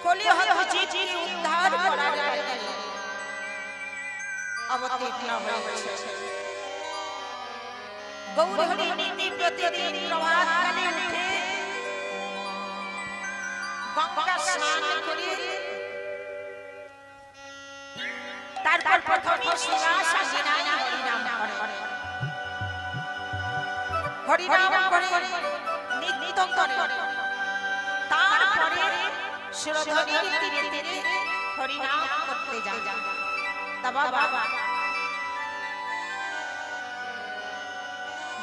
কলি হত জীব উদ্ধার করার জন্য অবতীর্ণ হয়েছে। গৌর হরি নীতি প্রতিদিন প্রভাতকালে উঠে গঙ্গা স্নান করে তারপর প্রথমে শিবাশাসিনায় হরিনাম করে, হরিনাম করে নিত্য করে, তারপরে সুরধনীর তীরে তীরে হরিনাম করতে যায়। তা বাবা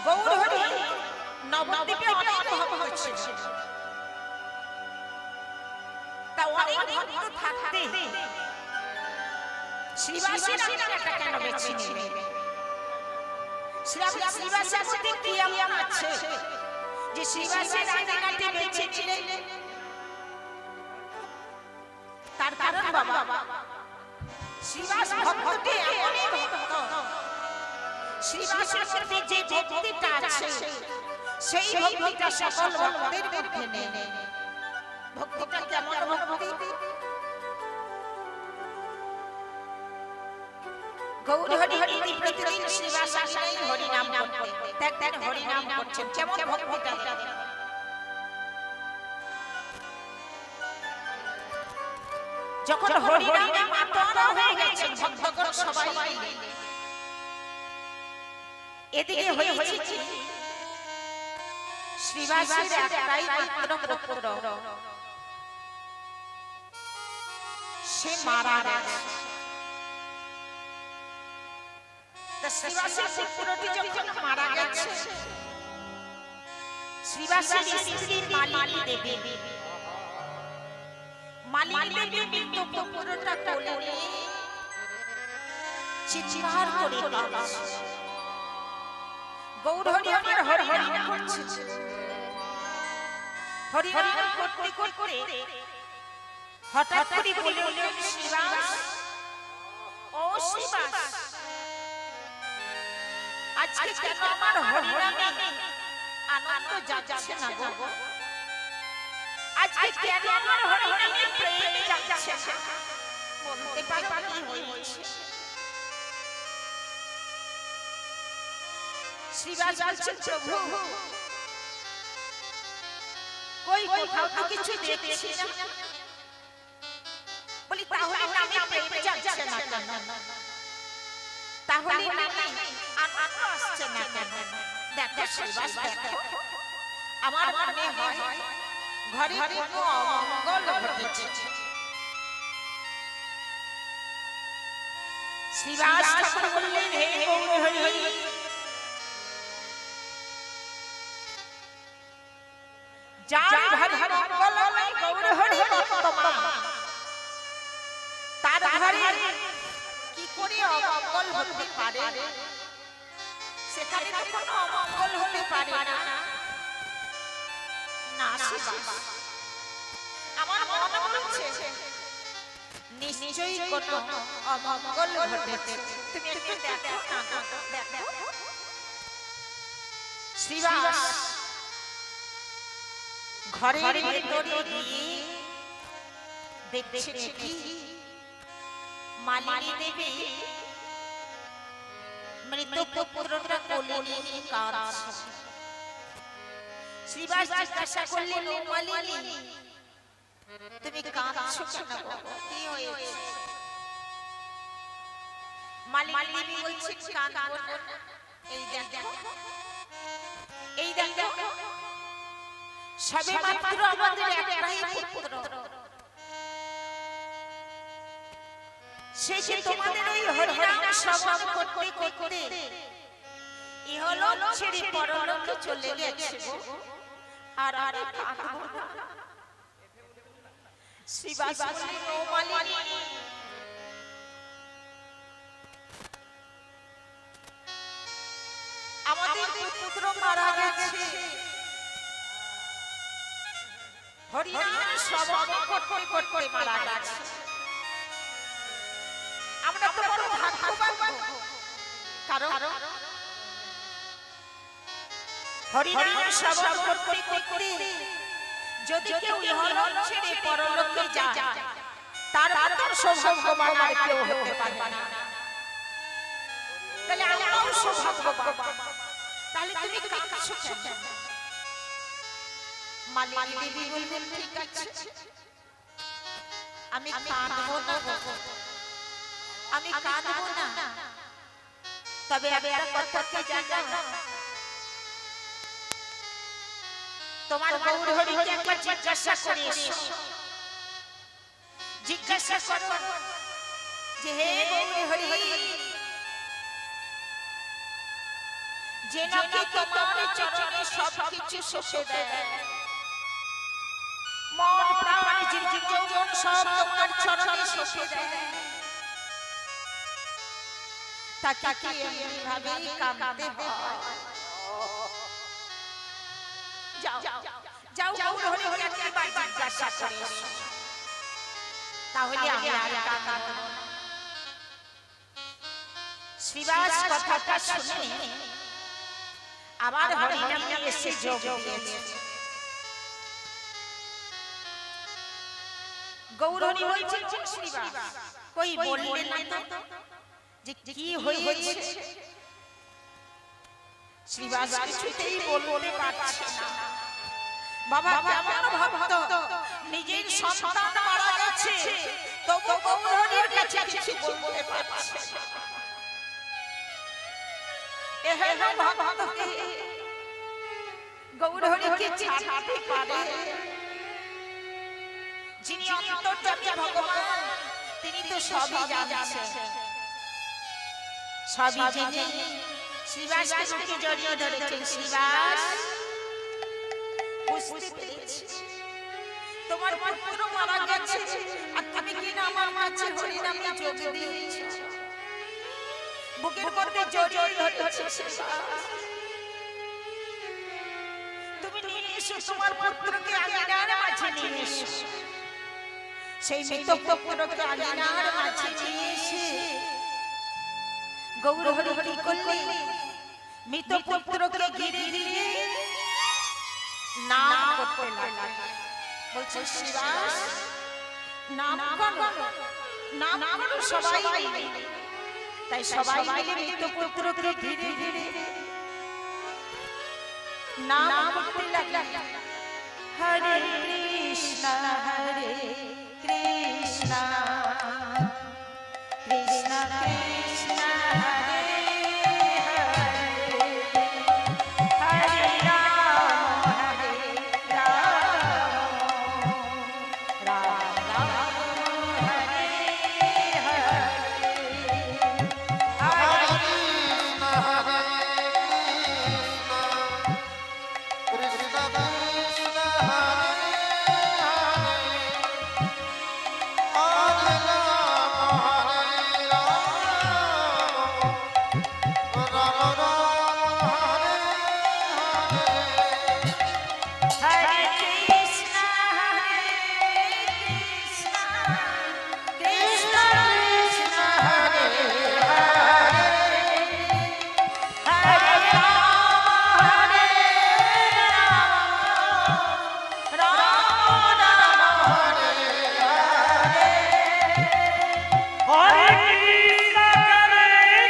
গৌর হরি নবদ্বীপে অনেক ভক্ত ছিল, তা অনেক ভক্ত থাকতে শ্রীবাসের নামটা কেন বেছে নিলেন? শ্রীবাসের মধ্যে কি এমন আছে যে শ্রীবাসের নামটা বেছে নিলেন? তার কারণ বাবা শ্রীবাস ভক্তটি এমনই ভক্ত, শ্রীবাসের মধ্যে যে ভক্তিটা আছে সেই ভক্তিটা সকল ভক্তের মধ্যে নেই। ভক্তিটা কেমন ভক্তি? গৌর হরি নীতি প্রতিদিন শ্রীবাসায় হরিনাম করতে, দেখ হরিনাম করছেন, কেমন ভক্তিটা? যখন হরিনামে মাতোয়ারা হয়ে গেছেন ভক্তগণ সবাই, এদিকে হয়েছে শ্রীবাসের একটাই মাত্র পুত্র, সে মারা গেছে। তা শ্রীবাসের পুত্রটি যখন মারা গেছে, শ্রীবাসের স্ত্রীর মালিনী দেবী মৃত্যু পুত্রটা কোলে নিয়ে চিৎকার করে কাঁদছে। গৌর হরি আমার হরিনাম করছে, হরিনাম করতে করতে হঠাৎ করে বলে উঠলেন, শ্রীবাস, ও শ্রীবাস, আজকে কেন আমার হরিনামে আনন্দ যাচ্ছে না গো? আজকে কেন আমার হরিনামে প্রেম যাচ্ছে না? বলতে পারো কি হয়েছে? শ্রীবাস বলছেন, প্রভু কই কোথাও তো কিছু দেখছি না। বলি তাহলে নামে প্রেম যাচ্ছে না কেন? তাহলে নামে আনন্দ আসছে না কেন? দেখো শ্রীবাস, দেখো আমার মনে হয় ঘরে কোনো অমঙ্গল ঘটেছে। শ্রীবাস ঠাকুর বললেন, হে গৌর হরি, যার ঘরে মঙ্গলময় গৌর হরি বর্তমান, তার ঘরে কি করে অমঙ্গল হতে পারে? সেখানে তো কোনো অমঙ্গল হতে পারে না। না শ্রীবাস, আমার মনে হচ্ছে নিশ্চয়ই কোনো অমঙ্গল ঘটেছে। তুমি একটু দেখো না, দেখো। শ্রীবাস ঘরের ভিতরে গিয়ে দেখছে কি মালিনী দেবী মৃত পুত্রটা কোলে নিয়ে কাঁদছে। শ্রীবাস জিজ্ঞাসা করলেন, ও মালিনী, তুমি কাঁদছো কেন? কি হয়েছে? মালিনী দেবী বলছেন, কাঁদবো না, এই দেখো, এই দেখো, সবে মাত্র আমাদের একটাই পুত্র, সে যে তোমাদের ওই হরিনাম শ্রবণ করতে করতে ইহলোক ছেড়ে পরলোকে চলে গেছে গো। আর আর শ্রীবাস বললেন, ও মালিনী, আমাদের পুত্র মারা গেছে, হরিনাম শ্রবণ করতে করতে মারা গেছে। আমরা তো বড় ভাগ্যবান, কারণ হরিনাম শ্রবণ করতে করতে যদি কেউ ইহলোক ছেড়ে পরলোকে যায় তার মতো সৌভাগ্যবান আর কেউ হতে পারবে না। তাহলে আমরাও সৌভাগ্যবান। তাহলে তুমি কাঁদছো কেন? মালিনী দেবী বললেন ঠিক আছে, আমি কাঁদবো না, আমি কাঁদবো না, তবে একটা কথা কি জানো, তোমার গৌর হরিকে একবার জিজ্ঞাসা করে এসো, জিজ্ঞাসা করো যে হে গৌর হরি, যে নাকি তোমার চরণে সবকিছু সঁপে দেয়, মন প্রাণ জীবন যৌবন সব তোমার চরণে সঁপে দেয়, তাকে কি এমনিভাবেই কাঁদতে হয়? যাও যাও গৌর হরিকে একবার জিজ্ঞাসা করে এসো, তাহলে আমি আর কাঁদবো না। শ্রীবাস কথাটা শুনে আবার হরিনামে এসে যোগ দিয়েছে। গৌর হরি বলছেন শ্রীবাস কই বললেন না তো যে কি হয়েছে? শ্রীবাস কিছুতেই বলতে পারছে না। বাবা কেমন ভক্ত, নিজের সন্তান মারা গেছে তবু গৌর হরির কাছে কিছু বলতে পারছে না। এহেন ভক্তকে গৌর হরিকে ছাড়তে পারে? যিনি অন্তর্যামী ভগবান তিনি তো সবই জানেন। সবই জেনে শ্রীবাসকে বুকে জড়িয়ে ধরেছেন। শ্রীবাস বুঝতে পেরেছি তোমার পুত্র মারা গেছে আর তুমি কিনা আমার কাছে হরিনামে যোগ দিয়েছো, বুকের মধ্যে জড়িয়ে ধরেছো। তুমি নিয়ে এসো তোমার পুত্রকে আঙিনার মাঝে নিয়ে এসো। সেই মৃত পুত্রকে আঙিনার মাঝে নিয়ে এসে গৌর হরি কি করলেন? মৃত পুত্রকে ঘিরে দিয়ে নাম করতে লাগলেন। বলছে শ্রীবাস নাম করো, নাম করো সবাই মিলে। তাই সবাই মিলে মৃত পুত্রকে ধীরে ধীরে নাম করতে লাগলেন। হরে কৃষ্ণ হরে কৃষ্ণ কৃষ্ণ কৃষ্ণ হরে হরে রাম হরে রাম রাম রাম হরে হরে হরে কৃষ্ণ হরে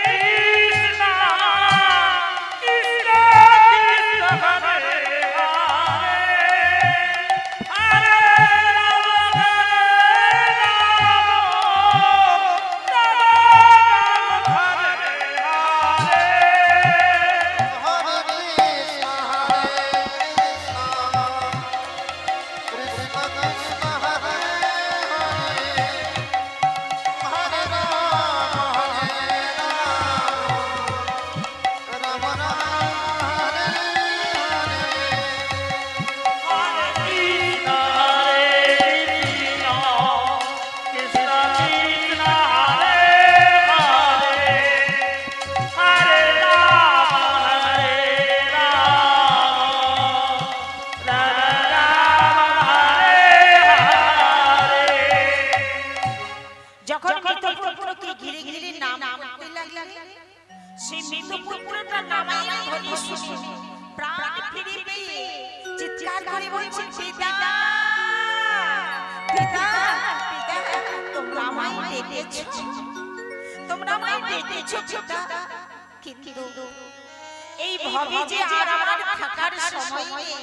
কৃষ্ণ কৃষ্ণ হরে করে বলছি পিতা পিতা পিতা তোমরা আমায় ডেকেছো তোমরা আমায় ডেকেছো পিতা কিন্তু এই ভবে যে আর আমার থাকার সময় নেই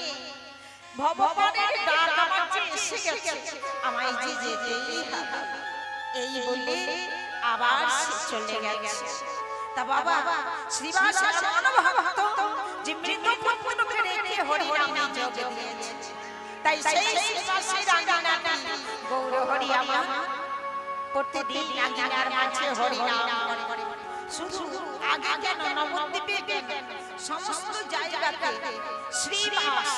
ভগবানের ডাক আমার যে এসে গেছে আমায় যে যেতেই হবে এই বলে আবার সে চলে গেছে তা বাবা শ্রীবাস এমন ভক্ত যে মৃত পুত্রকে রেখে হরিনামে যোগ দিয়েছে তাই সেই শ্রীবাসের আঙ্গিনাটি গৌর হরি আমার প্রতিদিন আঙ্গিনার মাঝে হরিনাম করে শুধু আগে কেন নবদ্বীপে কেন সমস্ত জায়গাতে শ্রীবাস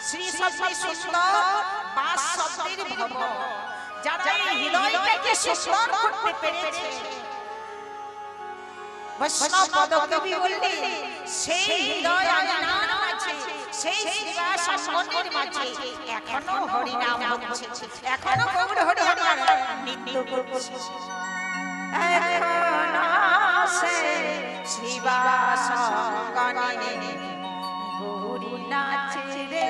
শ্রী শব্দের সুন্দর বাস শব্দের ভব যারা এই হৃদয়টাকে সুন্দর করতে পেরেছে বৈষ্ণব পদকবি বললেন সেই হৃদয় আঙ্গিনার মাঝে সেই শ্রীবাস মন্দির মাঝে এখনো হরিনাম হচ্ছে এখনো গৌর হরি আমার নিত্য করছে এখনো সে শ্রীবাস গানে গৌরী নাচে রে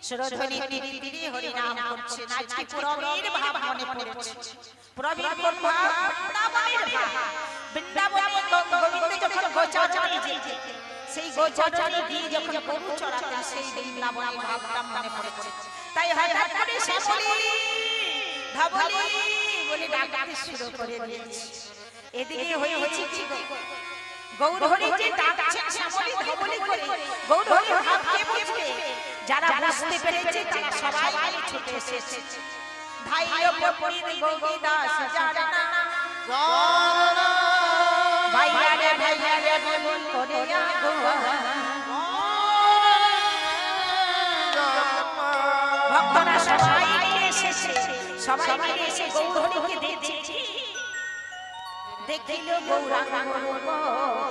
সুরধ্বনি তীরে তীরে হরিনাম করছেন আজকে প্রবীর ভাব মনে পড়েছে প্রবীর কোন ভাব বৃন্দাবনের ভাব বৃন্দাবনে গোবিন্দ যখন গোচারণে যেতে সেই গোচারণে দিয়ে যখন গরু চড়াতেন সেই বৃন্দাবনের ভাবটা মনে পড়েছে তাই হঠাৎ করে সে বলি ধবলি বলে ডাকতে শুরু করে দিয়েছে এদিকে হয়েছে কি গৌর হরি যে ডাকছেন শ্যামলী ধবলি করে গৌর হরি ভাব কে বুঝবে যারা বুঝতে পেরেছে তারা সবাই ছুটে এসেছে ধাইয় পপরির গোবিদাস জানা ভাইয়া রে বল করে আগোয়া ভক্তরা সবাই এসেছে সবাই এসে গৌর হরিকে দেখছে দেখিল গৌরাঙ্গ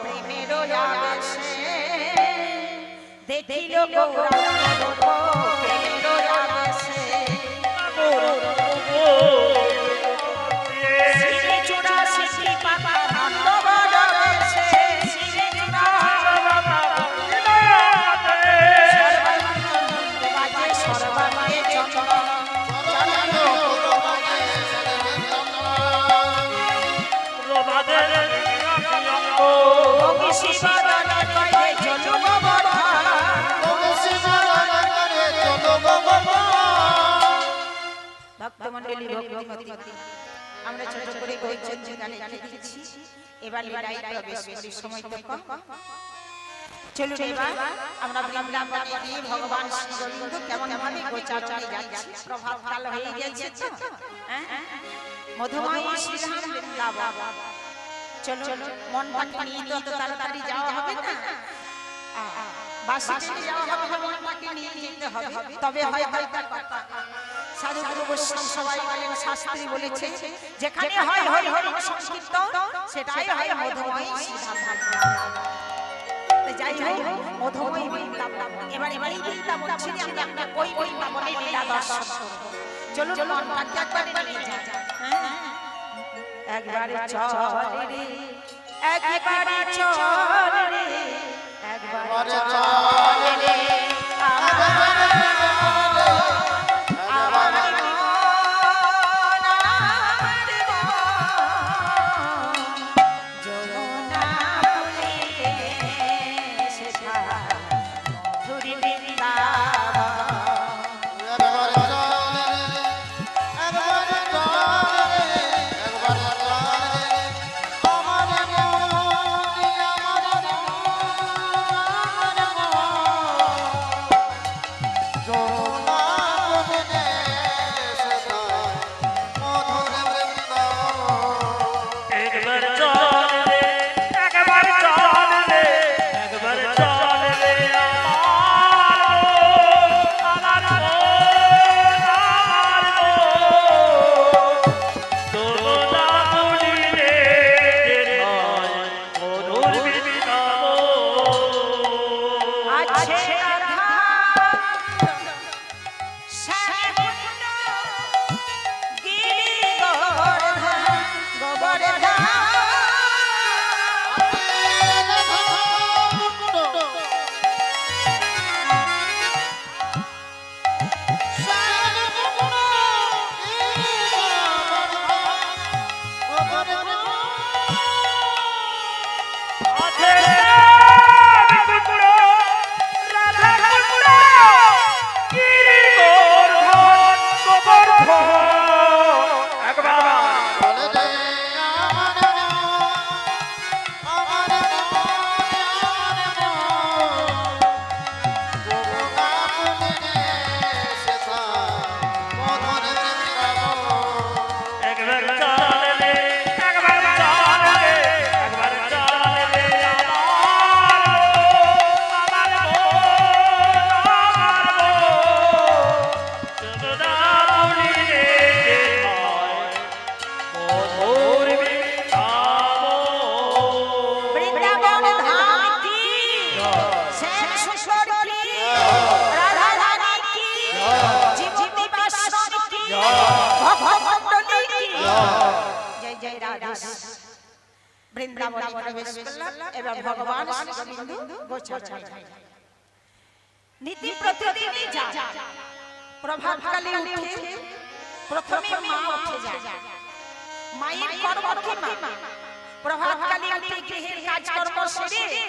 প্রেমের আবেশে দেখিল গৌরাঙ্গ প্রেমের আবেশে শ্রী চূড়া শ্রী পাপা ধন্যবাদ আবেশে শ্রী চূড়া বাজে সর্বাঙ্গে চন্দন ভক্তমণ্ডলী ভক্তিমতী আমরা ছোট করে গোবিন্দ গানে লিখে দিচ্ছি এবার লাইভ প্রবেশ করি সময় তো কম চলুন এবার আমরা বৃন্দাবনে গিয়ে ভগবান শ্রী গোবিন্দ কেমন ভাবে গোচারণে যাচ্ছে। প্রভাত কাল হয়ে গেছে তো, মধুময় শ্রীধাম বৃন্দাবন। চলো মনটাকে নিয়ে তো তাড়াতাড়ি যাওয়া হবে না, বাসে যাওয়া হবে, মনটাকে নিয়ে যেতে হবে। তবে হয় হয়তো কথা সাধু গুরু বৈষ্ণব সবাই বলেন, শাস্ত্রী বলেছে যেখানে হয় হরি হরি সংকীর্তন সেটাই হয় মধুময় শ্রীধাম বৃন্দাবন। যাই হোক মধুময় বৃন্দাবন, এবার এই বৃন্দাবন ছেড়ে আমরা ওই বৃন্দাবনে লীলা দর্শন করব। চলুন মনটাকে একবার নিয়ে যাই। একবারে চল রে, একবারে চল রে, একবারে চল রে বৃন্দাবনে প্রবেশ করলাম। এবার ভগবান শ্রী গোবিন্দ গোচারণে নীতি প্রতিদিনই যায়। প্রভাতকালে উঠে প্রথমে মা উঠে যায়, মায়ের কর্ম কি মা? প্রভাতকালে উঠে গৃহের কাজকর্ম সেরে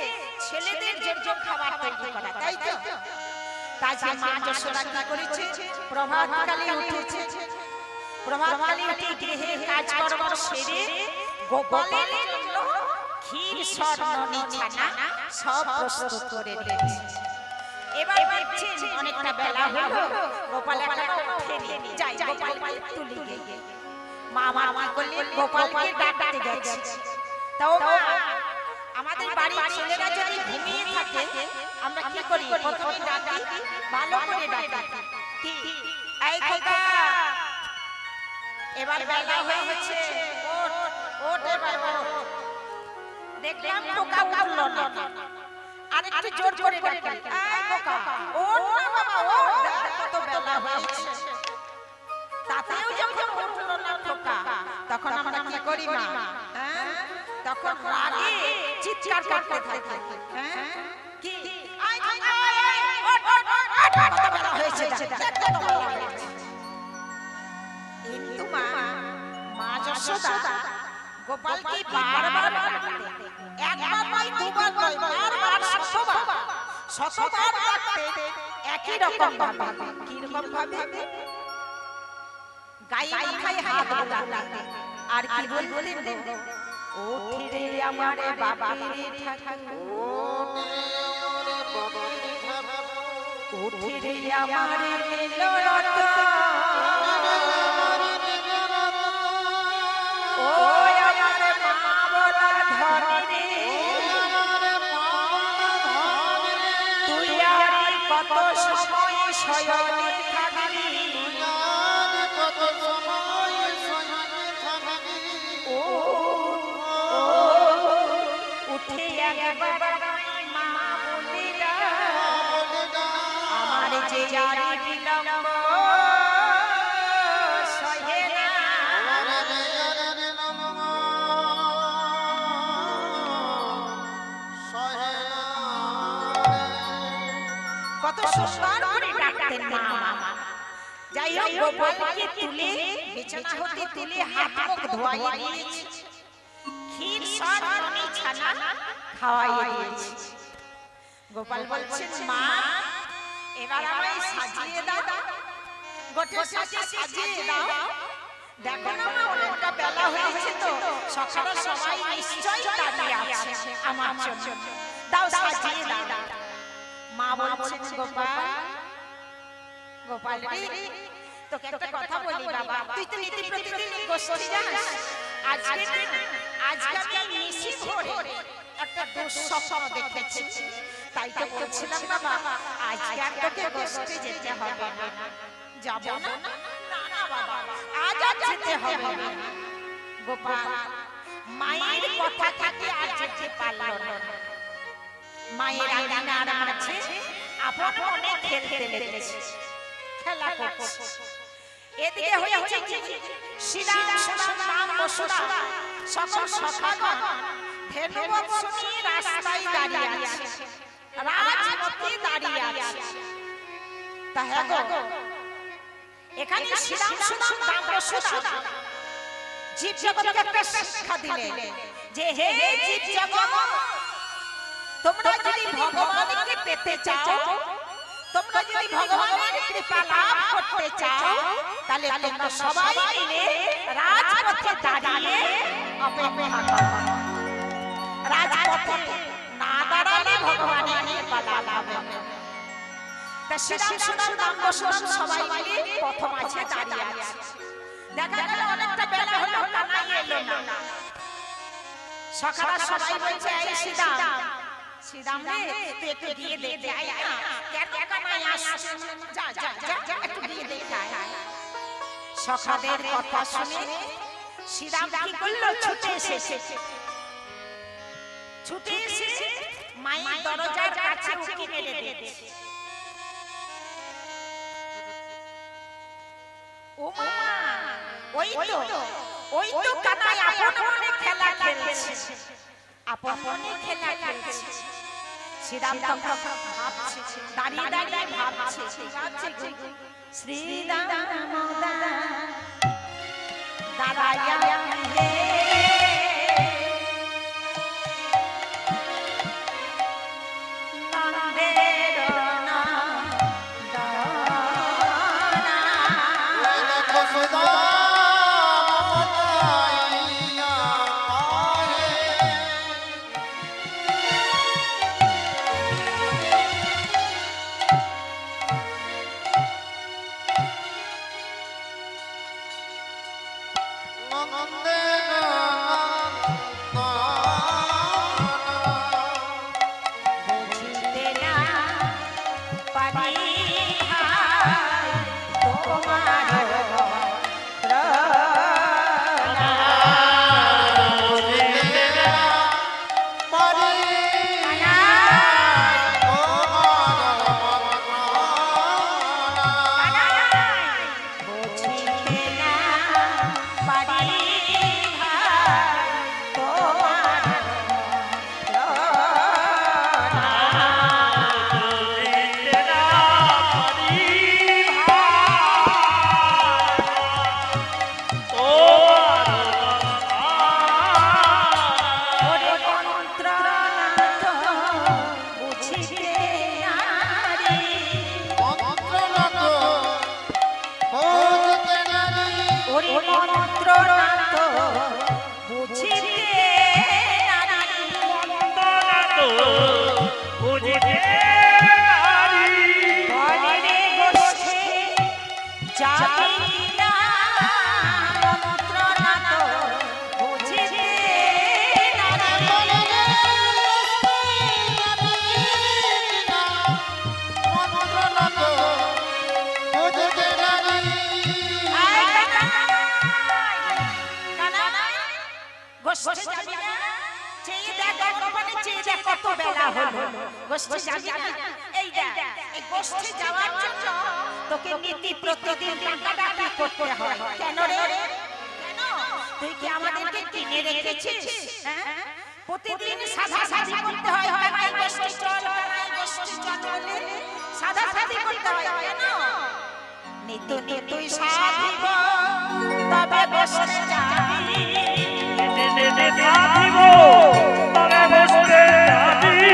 ছেলেদের জন্য খাবার তৈরি করা, তাই তো? তাই যে মা যশোদা কি করেছে? প্রভাতকালে উঠেছে, প্রভাতকালে উঠে গৃহের কাজকর্ম সেরে গোপালের জন্য ক্ষীর স্বর্ণনি ছানা সব প্রস্তুত করে রেখেছে। এবার দেখছেন অনেকটা বেলা হলো, গোপাল এখনো ওঠেনি। যাই গোপালকে তুলি গে মা মা করলেন, গোপালকে ডাকতে গেছে। তাও আমাদের বাড়ির ছেলেরা যদি ঘুমিয়ে থাকে আমরা কি করি? প্রথমে ডাকি, ভালো করে ডাকি, কি এই খোকা এবার বেলা হয়েছে, ওঠ ওঠ এবার ওঠ। দেখলাম খোকা উঠলো না, আরেকটু জোর করে ডাকি, এই খোকা ওঠ না বাবা ওঠ, কত বেলা হয়েছে। তাতেও যখন উঠলো না খোকা, তখন আমরা কি করি মা? তখন রাগে চিৎকার করতে থাকি, কি আয় আয় আয় ওঠ ওঠ ওঠ, কত বেলা হয়েছে, কত বেলা হয়েছে। কিন্তু মা যশোদা গোপালকে বারবার ডাকতেন, একবার নয় দুবার নয়, বারবার শতবার ডাকতেন একই রকম ভাবে। কি রকম ভাবে? গায়ে মাথায় হাত বোলাতেন আর কি বলতেন? ওঠে রে আমারে বাবা রে ঠাকুর, উঠিরে আমার নীলরত ও আমার মা বলা ধরে তুই আর কত সময় শয়নে থাকবি ও উঠে একবার মা বলিরা আমার যে জারি বিলম্ব সহে না কত সুন্দর করে ডাকতেন মা যাই হোক গোপালকে তুলে বিছানা হতে তুলে হাত মুখ ধোয়াইয়ে দিয়েছে ক্ষীর সর ননি ছানা খাওয়াইয়ে দিয়েছে গোপাল বলছেন মা এবার আমায় সাজিয়ে দাও গোটে সাজে সাজিয়ে দাও দেখো না মা অনেকটা বেলা হয়েছে তো সকালে সবাই নিশ্চয়ই দাঁড়িয়ে আছে আমার জন্য দাও সাজিয়ে দাও মা বলছেন গোপাল রে তোকে একটা কথা বলি বাবা তুই তো নীতি প্রতিদিন গোষ্ঠী যাস আজকে আমি নিশি ভোরে একটা দুঃস্বপ্ন দেখেছি তাই তো বলছিলাম বাবা আজকে আর তোকে গোষ্ঠী যেতে হবে না যাব না না বাবা আজ আর যেতে হবে না গোপাল মায়ের কথা থেকে আর যেতে পারল না মায়ের আঙিনার মাঝে আপন মনে খেলতে লেগেছে খেলা করছে এদিকে হয়েছে কি শ্রীরাম রাম বসুরা সকল সখাগণ ধেনুবৎস নিয়ে রাস্তায় দাঁড়িয়ে আছে রাজপথে দাঁড়িয়ে আছে তা হ্যাঁ গো এখানে শ্রীরাম রাম বসুরা জীব জগৎকে একটা শিক্ষা দিলেন যে হে জীব জগৎ তোমরা যদি ভগবানকে পেতে চাও তোমরা যদি ভগবানের কৃপা লাভ করতে চাও তাহলে তোমরা সবাই মিলে রাজপথে দাঁড়িয়ে অপেক্ষা করো রাজপথে না দাঁড়ালে ভগবানের কৃপা লাভ হবে না তা শ্রীরাম রাম বসুরা সবাই মিলে পথ মাঝে দাঁড়িয়ে আছে দেখা গেল অনেকটা বেলা হলো কানাই এলো না সকালে সবাই বলছে এই শ্রীরাম রে তুই একটু দিয়ে দেখে আয় না কেন কানাই আসছে যা যা যা একটু দিয়ে দেখে আয় সখাদের কথা শুনে শ্রীরাম কি করলো ছুটে এসে মায়ের দরজার কাছে উকি মেরে দিয়েছে ও মা ওই তো কানাই আপন মনে খেলা খেলছে আপন মনে খেলা খেলছে শ্রীরাম তখন ভাবছে দাঁড়িয়ে দাঁড়িয়ে ভাবছে শ্রীরাম দাঁড়ায়া রে বুঝিতে যাবি না চেয়ে দেখ ভগবানে চেয়ে দেখ কত বেলা হলো গোষ্ঠী যাবি না এই দেখ এই গোষ্ঠী যাওয়ার জন্য তোকে নীতি প্রতিদিন টাকাটা করতে হয় কেন রে কেন তুই কি আমাদেরকে কিনে রেখেছিস হ্যাঁ প্রতিদিন সাদা সাদি করতে হয় কানাই গোষ্ঠী চল বলে সাদা সাদি করতে হয় কেন নিত্য নিত্যই সাধিব তবে বসে যাবি সাধিব তবে বসে যাবি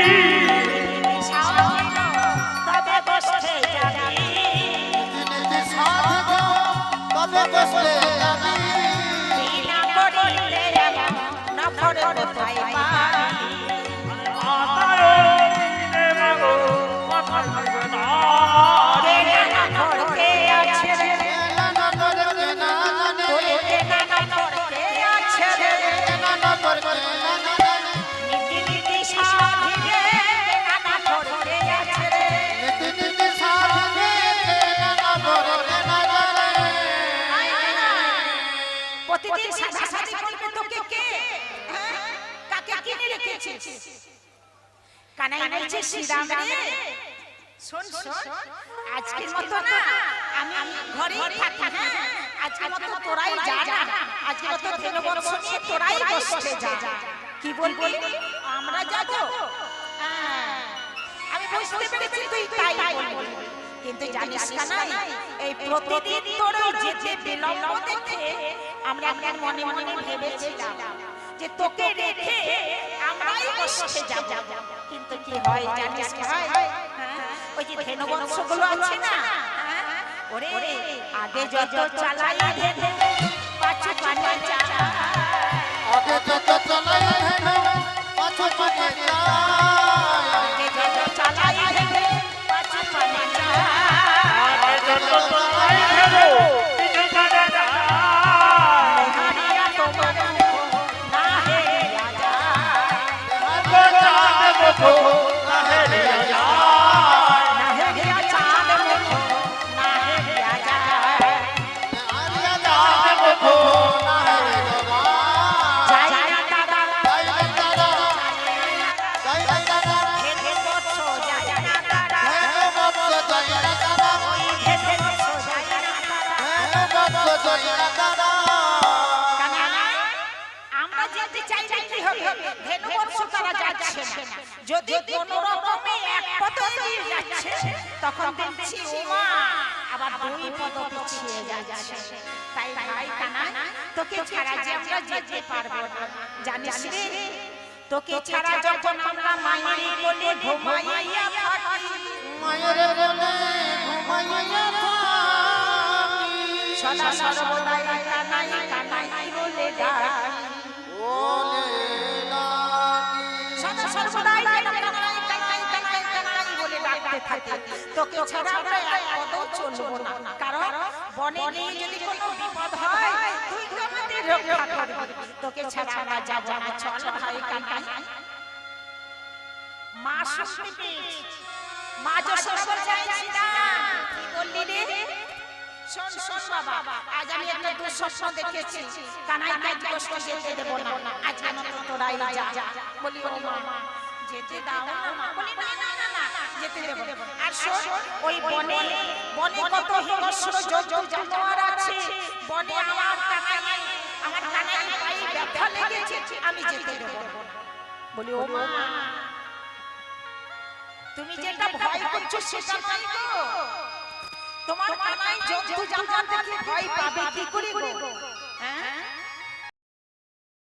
তবে বসে যাবি সাধিব তবে বসে যাবি বিনা করিলে নফর কোথায় পাবি আতারে মাগো কথা বলবে না কে নফর কে আছে রে না করতে না জানে কে নফর কে আছে রে না করতে না জানে নীতি নীতি সাধিবে কে নফর কে আছে রে নীতি নীতি সাধিবে না করতে না জানে প্রতিদিন সাদা সাদি করবে তোকে কে কাকে কিনে রেখেছিস কানাই বলছে শ্রীরাম রে শোন শোন আজকের মতো না আমি ঘরেই থাকি হ্যাঁ আজকের মতো তোরাই যা না আজকের মতো ধন্যবর্ষ নিয়ে তোরাই বসে যা কি বলবি আমরা যাব আমি বুঝতে পেরেছি তুই তাই বলবি কিন্তু জানিস না এই প্রতিদিন তোর যেতে বিলম্ব দেখে আমরা আপনার মনে মনে ভেবেছিলাম যে তোকে রেখে আমরাই বসে যাব কিন্তু কি হয় জানিস হয় ওই যে ধেনুবংশগুলো আছে না ওরে আগে যত চালাই ধেনু পাছু পানে যা আগে যত চলাই ধেনু পাছু পানে যা আগে যত চালাই ধেনু পাছু পানে যা আগে যত চলাই ধেনু পিছু পানে যা হারিয়া তোমার না হে রাজা চাঁদ মুখো তাহে রিয়া না হে চাঁদ মুখ না হে রাজা আরিয়া চাঁদ মুখো না রে বাবা জয় দাদা জয় দাদা জয় দাদা হে বৎস জয় দাদা হে বৎস জয় দাদা হে বৎস জয় দাদা হে বৎস জয় দাদা আমরা যেতে চাইলে কি হবে ধেনুবর্ষ তারা যাচ্ছে না যদি কোন রকমে এক পদ এগিয়ে যাচ্ছে তখন দেখছি ওমা আবার দুই পদ পিছিয়ে যাচ্ছে তাই ভাই কানা তোকে ছাড়া যে আমরা যেতে পারবো না জানিস রে তোকে ছাড়া যখন আমরা মায়ের কোলে ঘুমাইয়া থাকি মায়ের বলে ঘুমাইয়া থাকি সদা সর্বদাই কানাই কানাই বলে ডাকি বলে ডাকি সদা সর্বদাই কানাই কানাই কানাই কানাই বলে ডাকতে থাকি তোকে ছাড়া আমরা এক পদও চলবো না কারণ বনে নিয়ে যদি কোনো বিপদ হয় তুই তো আমাদের রক্ষা করবি তোকে ছাড়া আমরা যাব না চল ভাই কানাই মা শুনতে পেয়েছি মা যশোদা চাইছি না কি বললি রে শোন শোন বাবা আজ আমি একটা দুঃস্বপ্ন দেখেছি কানাই কাজ গোষ্ঠী যেতে দেব না আজ আমার তোরাই যা বলি ও মা যেতে দাও না মা বলি না না না না যেতে দেব আর শোন ওই বনে বনে কত হিংস্র জন্তু জানোয়ার আছে বনে আমার কানাই পায়ে ব্যথা লেগেছে আমি যেতে দেব না বলি ও মা তুমি যেটা ভয় করছো সেটা নয় গো তোমার কানাই জন্তু জানোয়ার দেখে ভয় পাবে কি করে গো হ্যাঁ